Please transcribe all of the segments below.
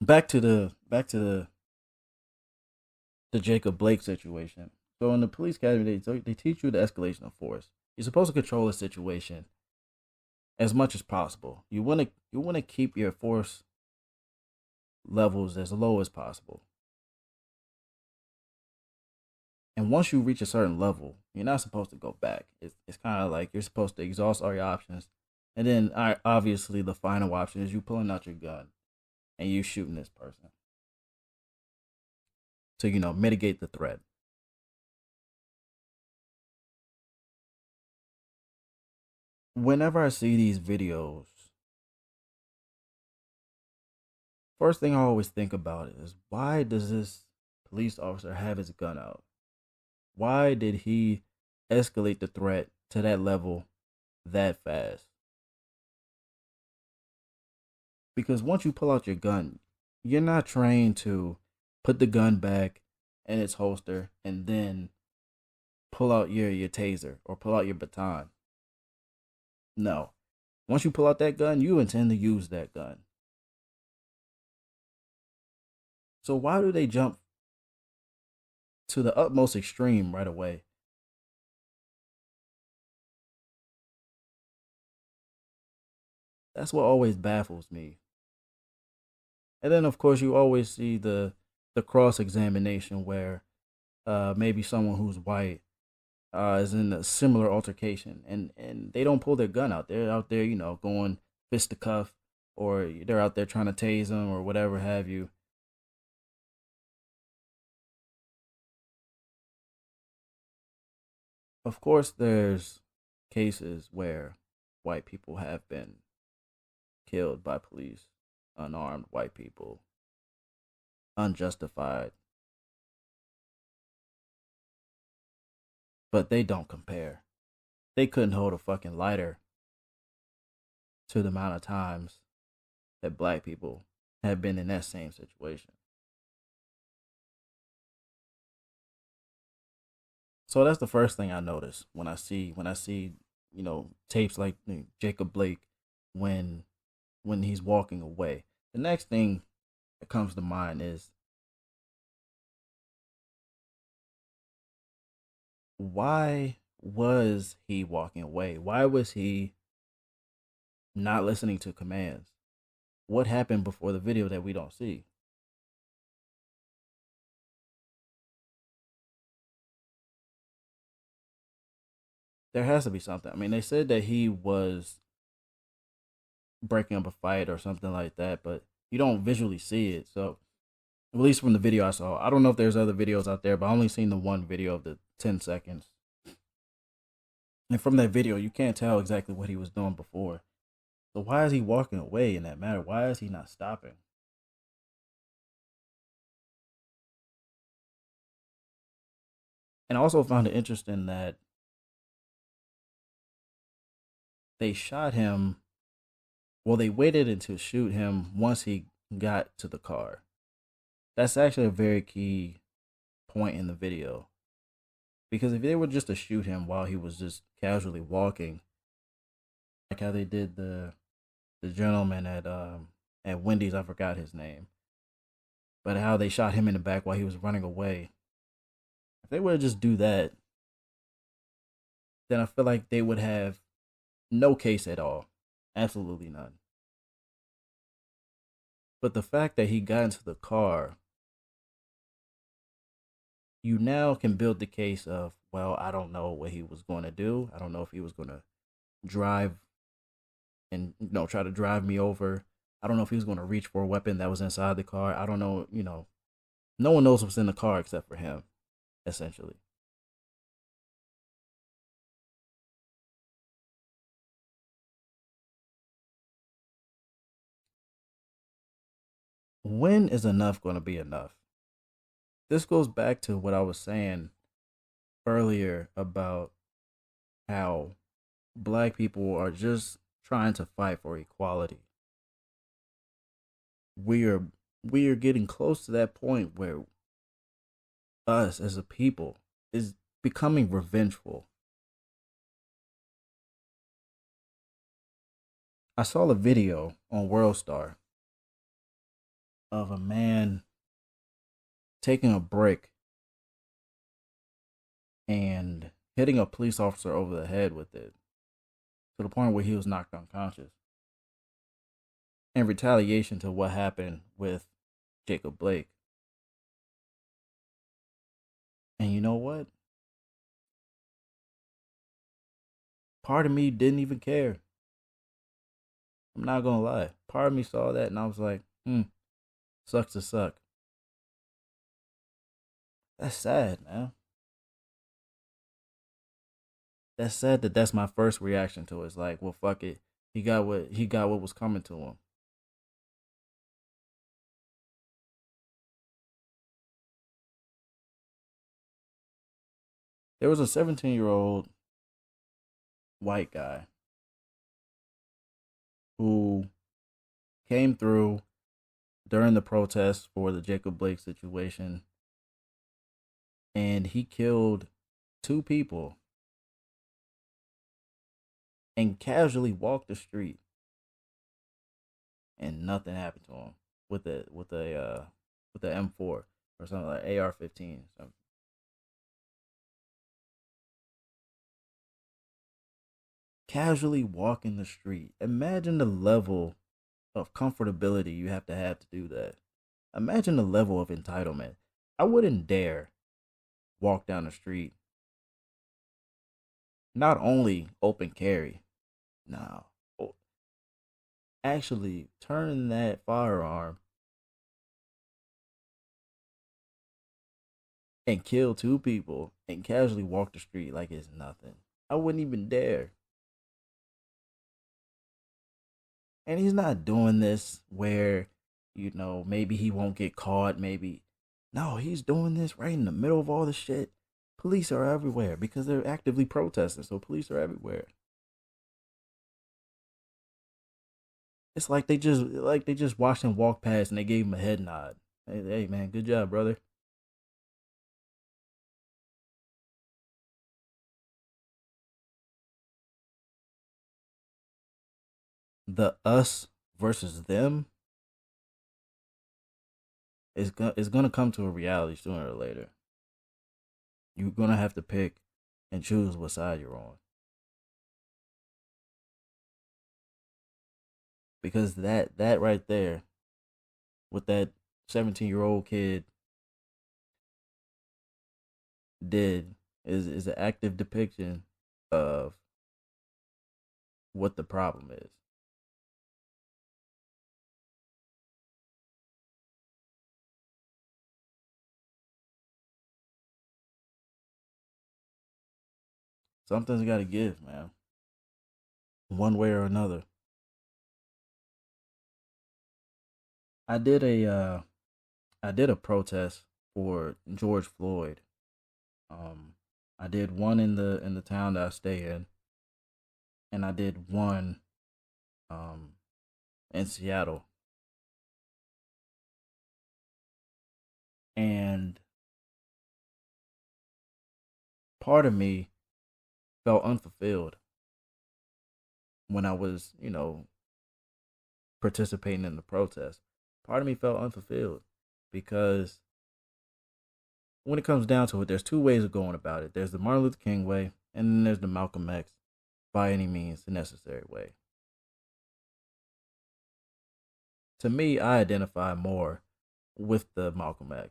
back to the Jacob Blake situation. So in the police academy, they teach you the escalation of force. You're supposed to control a situation as much as possible. You want to keep your force levels as low as possible. And once you reach a certain level, you're not supposed to go back. It's kind of like you're supposed to exhaust all your options, and then obviously the final option is you pulling out your gun and you shooting this person to mitigate the threat. Whenever I see these videos, first thing I always think about is why does this police officer have his gun out? Why did he escalate the threat to that level that fast? Because once you pull out your gun, you're not trained to put the gun back in its holster and then pull out your taser or pull out your baton. No. Once you pull out that gun, you intend to use that gun. So why do they jump to the utmost extreme right away? That's what always baffles me. And then of course you always see the cross examination where maybe someone who's white is in a similar altercation and they don't pull their gun out. They're out there, going fist to cuff, or they're out there trying to tase them or whatever have you. Of course, there's cases where white people have been killed by police, unarmed white people, unjustified, but they don't compare. They couldn't hold a fucking lighter to the amount of times that black people have been in that same situation. So that's the first thing I notice when I see tapes like Jacob Blake when he's walking away. The next thing that comes to mind is why was he walking away? Why was he not listening to commands? What happened before the video that we don't see? There has to be something. I mean, they said that he was breaking up a fight or something like that, but you don't visually see it. So, at least from the video I saw, I don't know if there's other videos out there, but I only seen the one video of the 10 seconds. And from that video, you can't tell exactly what he was doing before. So why is he walking away in that matter? Why is he not stopping? And I also found it interesting that they shot him. Well, they waited until shoot him once he got to the car. That's actually a very key point in the video. Because if they were just to shoot him while he was just casually walking, like how they did the gentleman at Wendy's, I forgot his name, but how they shot him in the back while he was running away. If they were to just do that, then I feel like they would have no case at all. Absolutely none. But the fact that he got into the car, you now can build the case of, well, I don't know what he was going to do. I don't know if he was going to drive and try to drive me over. I don't know if he was going to reach for a weapon that was inside the car. I don't know, no one knows what's in the car except for him, essentially. When is enough going to be enough? This goes back to what I was saying earlier about how black people are just trying to fight for equality. We are we are getting close to that point where us as a people is becoming revengeful. I saw a video on World Star of a man taking a brick and hitting a police officer over the head with it to the point where he was knocked unconscious in retaliation to what happened with Jacob Blake. And you know what? Part of me didn't even care. I'm not gonna lie. Part of me saw that and I was like, sucks to suck. That's sad, man. That's sad that that's my first reaction to it. It's like, well, fuck it. He got what was coming to him. There was a 17-year-old white guy who came through during the protests for the Jacob Blake situation, and he killed two people and casually walked the street, and nothing happened to him with the M4 or something like AR-15. Something. Casually walking the street. Imagine the level of comfortability you have to do that. Imagine the level of entitlement. I wouldn't dare walk down the street. Not only open carry, no, actually turn that firearm and kill two people and casually walk the street like it's nothing. I wouldn't even dare. And he's not doing this where, maybe he won't get caught, maybe. No, he's doing this right in the middle of all the shit. Police are everywhere because they're actively protesting, so police are everywhere. It's like they just watched him walk past and they gave him a head nod. Hey man, good job, brother. The us versus them is gonna come to a reality sooner or later. You're gonna have to pick and choose what side you're on. Because that right there with that 17-year-old kid did is an active depiction of what the problem is. Something's got to give, man. One way or another. I did a protest for George Floyd. Um, I did one in the town that I stay in, and I did one um in Seattle. And part of me felt unfulfilled when I was, participating in the protest. Part of me felt unfulfilled because when it comes down to it, there's two ways of going about it. There's the Martin Luther King way, and then there's the Malcolm X by any means necessary way. To me, I identify more with the Malcolm X.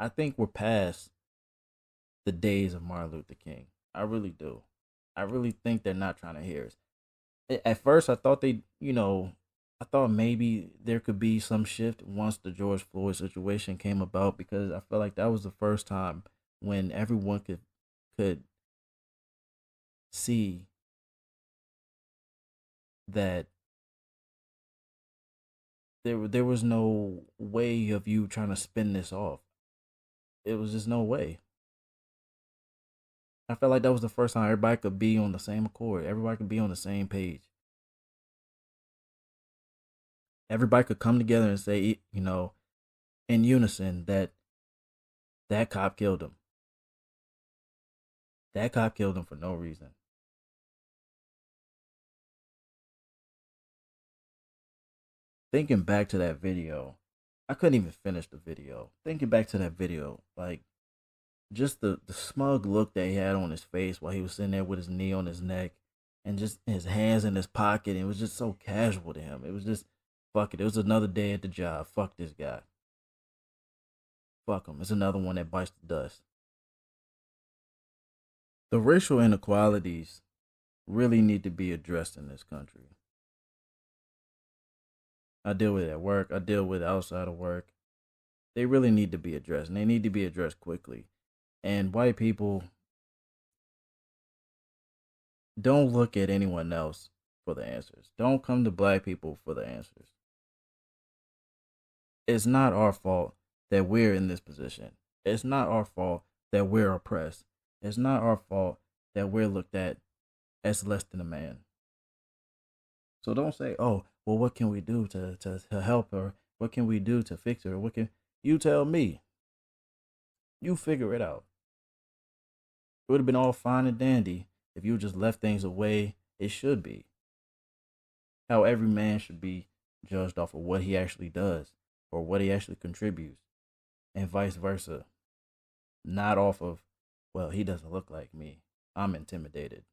I think we're past the days of Martin Luther King. I really do. I really think they're not trying to hear us. At first, I thought I thought maybe there could be some shift once the George Floyd situation came about because I felt like that was the first time when everyone could see that there was no way of you trying to spin this off. It was just no way. I felt like that was the first time everybody could be on the same accord. Everybody could be on the same page. Everybody could come together and say, in unison that that cop killed him. That cop killed him for no reason. thinking back to that video, I couldn't even finish the video. Thinking back to that video, like just the smug look that he had on his face while he was sitting there with his knee on his neck and just his hands in his pocket. It was just so casual to him. It was just fuck it. It was another day at the job. Fuck this guy. Fuck him. It's another one that bites the dust. The racial inequalities really need to be addressed in this country. I deal with it at work. I deal with it outside of work. They really need to be addressed, and they need to be addressed quickly. And white people, don't look at anyone else for the answers. Don't come to black people for the answers. It's not our fault that we're in this position. It's not our fault that we're oppressed. It's not our fault that we're looked at as less than a man. So don't say, oh, well, what can we do to help her? What can we do to fix her? What can you tell me? You figure it out. It would have been all fine and dandy if you just left things the way it should be. How every man should be judged off of what he actually does or what he actually contributes, and vice versa. Not off of, well, he doesn't look like me. I'm intimidated.